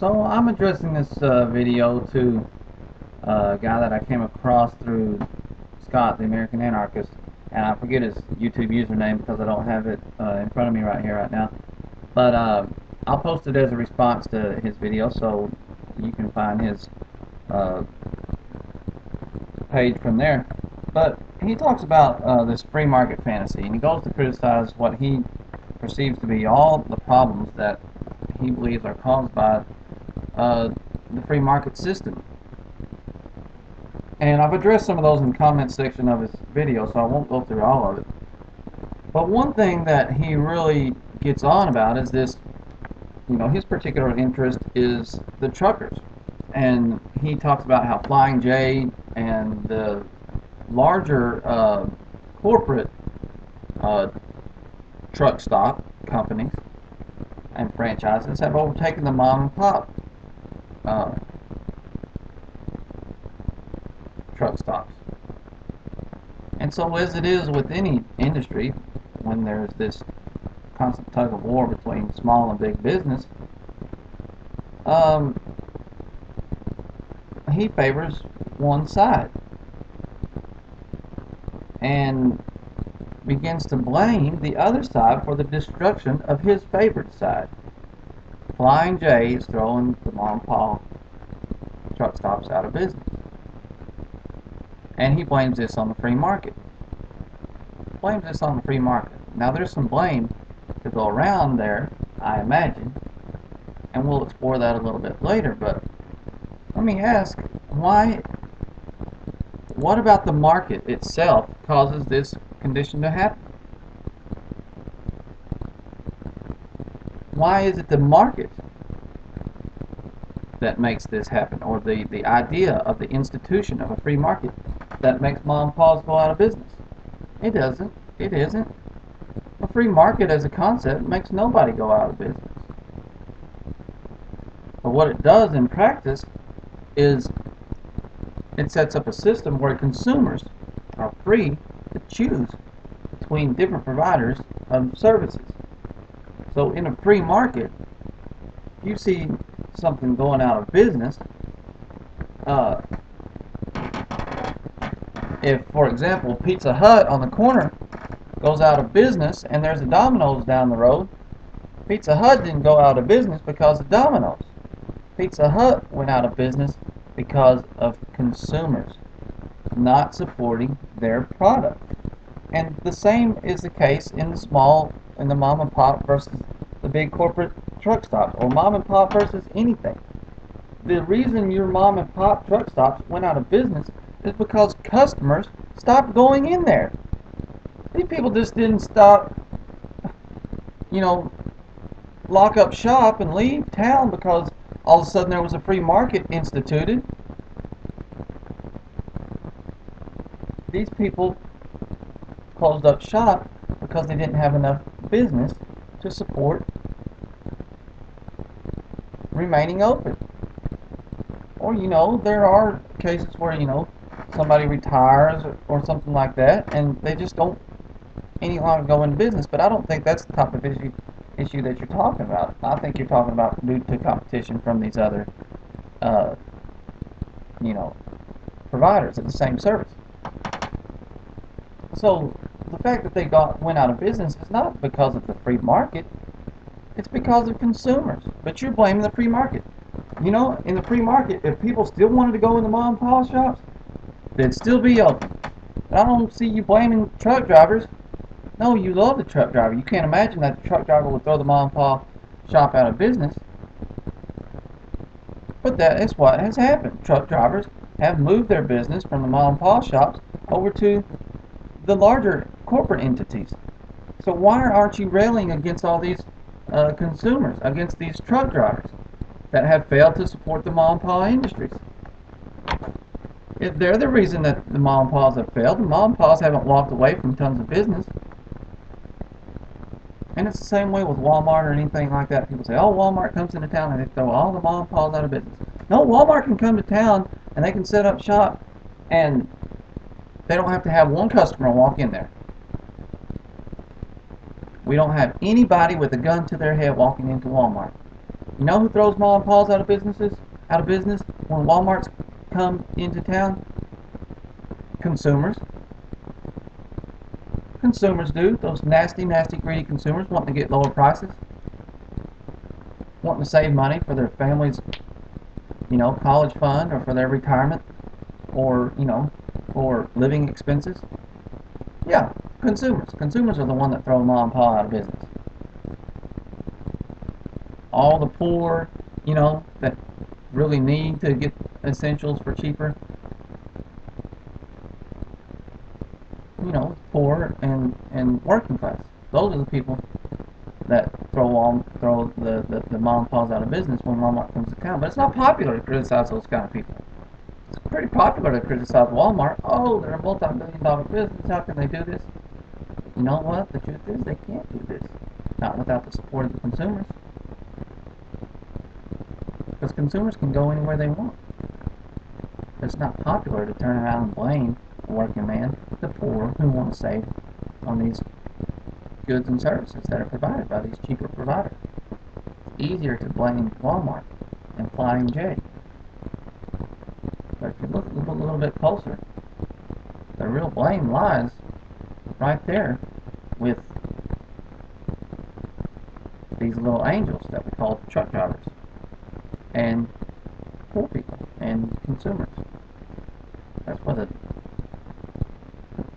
So I'm addressing this video to a guy that I came across through Scott, the American Anarchist, and I forget his YouTube username because I don't have it in front of me right here right now. But I'll post it as a response to his video, so you can find his uh, page from there. But he talks about this free market fantasy, and he goes to criticize what he perceives to be all the problems that he believes are caused by the free market system. And I've addressed some of those in the comment section of his video, so I won't go through all of it. But one thing that he really gets on about is this, his particular interest is the truckers. And he talks about how Flying J and the larger corporate truck stop companies and franchises have overtaken the mom and pop truck stops. And so, as it is with any industry, when there's this constant tug of war between small and big business, he favors one side and begins to blame the other side for the destruction of his favored side. Flying J is throwing the mom and pop truck stops out of business. And he blames this on the free market. Now there's some blame to go around there, I imagine, and we'll explore that a little bit later, but let me ask, what about the market itself causes this condition to happen? Why is it the market that makes this happen, or the idea of the institution of a free market that makes mom and pops go out of business? It doesn't. It isn't. A free market as a concept makes nobody go out of business. But what it does in practice is it sets up a system where consumers are free to choose between different providers of services. So in a free market, if you see something going out of business, if, for example, Pizza Hut on the corner goes out of business and there's a Domino's down the road, Pizza Hut didn't go out of business because of Domino's. Pizza Hut went out of business because of consumers not supporting their product. And the same is the case in the mom and pop versus the big corporate truck stops, or mom and pop versus anything. The reason your mom and pop truck stops went out of business is because customers stopped going in there. These people just didn't stop, lock up shop and leave town because all of a sudden there was a free market instituted. These people closed up shop because they didn't have enough business to support remaining open. Or, there are cases where, somebody retires or something like that and they just don't any longer go into business. But I don't think that's the type of issue that you're talking about. I think you're talking about due to competition from these other providers of the same service. So the fact that they went out of business is not because of the free market, it's because of consumers. But you're blaming the free market. In the free market, if people still wanted to go in the mom and pop shops, they'd still be open. But I don't see you blaming truck drivers. No, you love the truck driver. You can't imagine that the truck driver would throw the mom and pop shop out of business. But that is what has happened. Truck drivers have moved their business from the mom and pop shops over to the larger corporate entities. So why aren't you railing against all these consumers, against these truck drivers that have failed to support the mom and pop industries? If they're the reason that the mom and pops have failed, the mom and pops haven't walked away from tons of business. And it's the same way with Walmart or anything like that. People say, oh, Walmart comes into town and they throw all the mom and pops out of business. No, Walmart can come to town and they can set up shop and they don't have to have one customer walk in there. We don't have anybody with a gun to their head walking into Walmart. You know who throws mom and pa's out of business when Walmarts come into town? Consumers. Consumers do. Those nasty, nasty, greedy consumers wanting to get lower prices, wanting to save money for their family's, college fund or for their retirement or, for living expenses. Yeah, consumers. Consumers are the one that throw mom and pa out of business. All the poor, that really need to get essentials for cheaper, poor and working class. Those are the people that throw the mom and pa's out of business when Walmart comes to town. But it's not popular to criticize those kind of people. It's pretty popular to criticize Walmart. Oh, they're a multi-million-dollar business. How can they do this? You know what? The truth is they can't do this. Not without the support of the consumers. Because consumers can go anywhere they want. It's not popular to turn around and blame the working man, the poor, who want to save on these goods and services that are provided by these cheaper providers. It's easier to blame Walmart and Flying J. But if you look a little bit closer, the real blame lies right there with these little angels that we call truck drivers and poor people and consumers. That's where the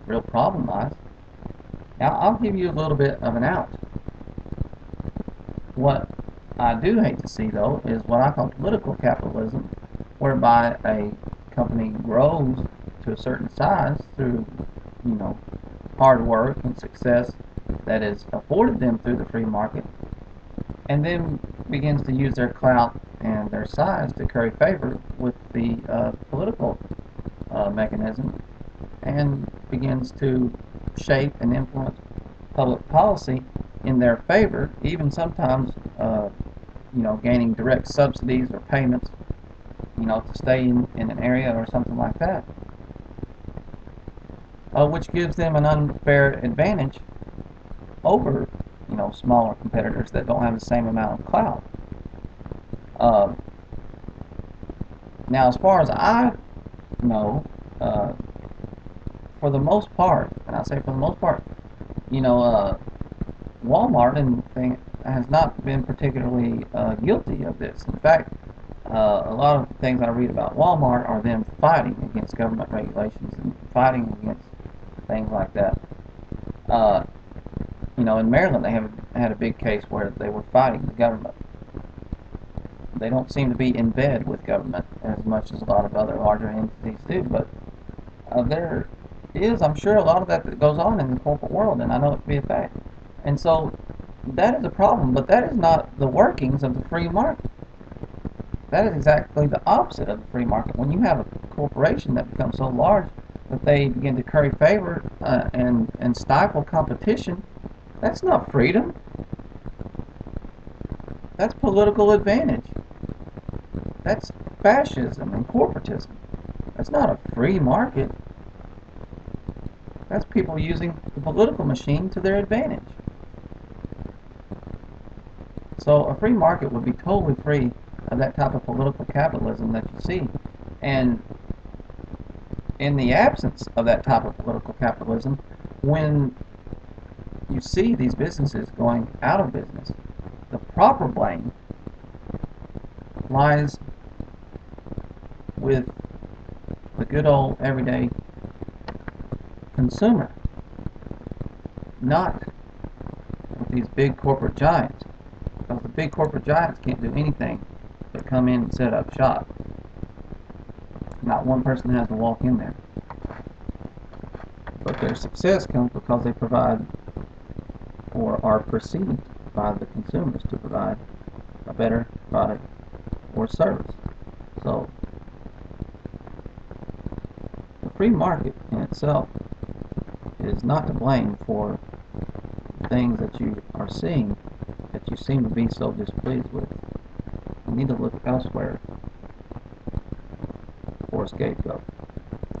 real problem lies. Now, I'll give you a little bit of an out. What I do hate to see, though, is what I call political capitalism, whereby a company grows to a certain size through, hard work and success that is afforded them through the free market, and then begins to use their clout and their size to curry favor with the political mechanism, and begins to shape and influence public policy in their favor, even sometimes, gaining direct subsidies or payments, to stay in an area or something like that, which gives them an unfair advantage over, smaller competitors that don't have the same amount of clout. Now, as far as I know, for the most part, and I say for the most part, Walmart has not been particularly guilty of this. In fact, a lot of the things I read about Walmart are them fighting against government regulations and fighting against things like that. In Maryland, they had a big case where they were fighting the government. They don't seem to be in bed with government as much as a lot of other larger entities do, but there is, I'm sure, a lot of that goes on in the corporate world, and I know it to be a fact. And so that is a problem, but that is not the workings of the free market. That is exactly the opposite of the free market. When you have a corporation that becomes so large that they begin to curry favor and stifle competition, that's not freedom. That's political advantage. That's fascism and corporatism. That's not a free market. That's people using the political machine to their advantage. So a free market would be totally free of that type of political capitalism that you see. And in the absence of that type of political capitalism, when you see these businesses going out of business, the proper blame lies with the good old everyday consumer, not with these big corporate giants, because the big corporate giants can't do anything but come in and set up shop. Not one person has to walk in there. But their success comes because they provide, or are perceived by the consumers to provide, a better product or service. So the free market in itself is not to blame for things that you are seeing that you seem to be so displeased with. You need to look elsewhere for a scapegoat.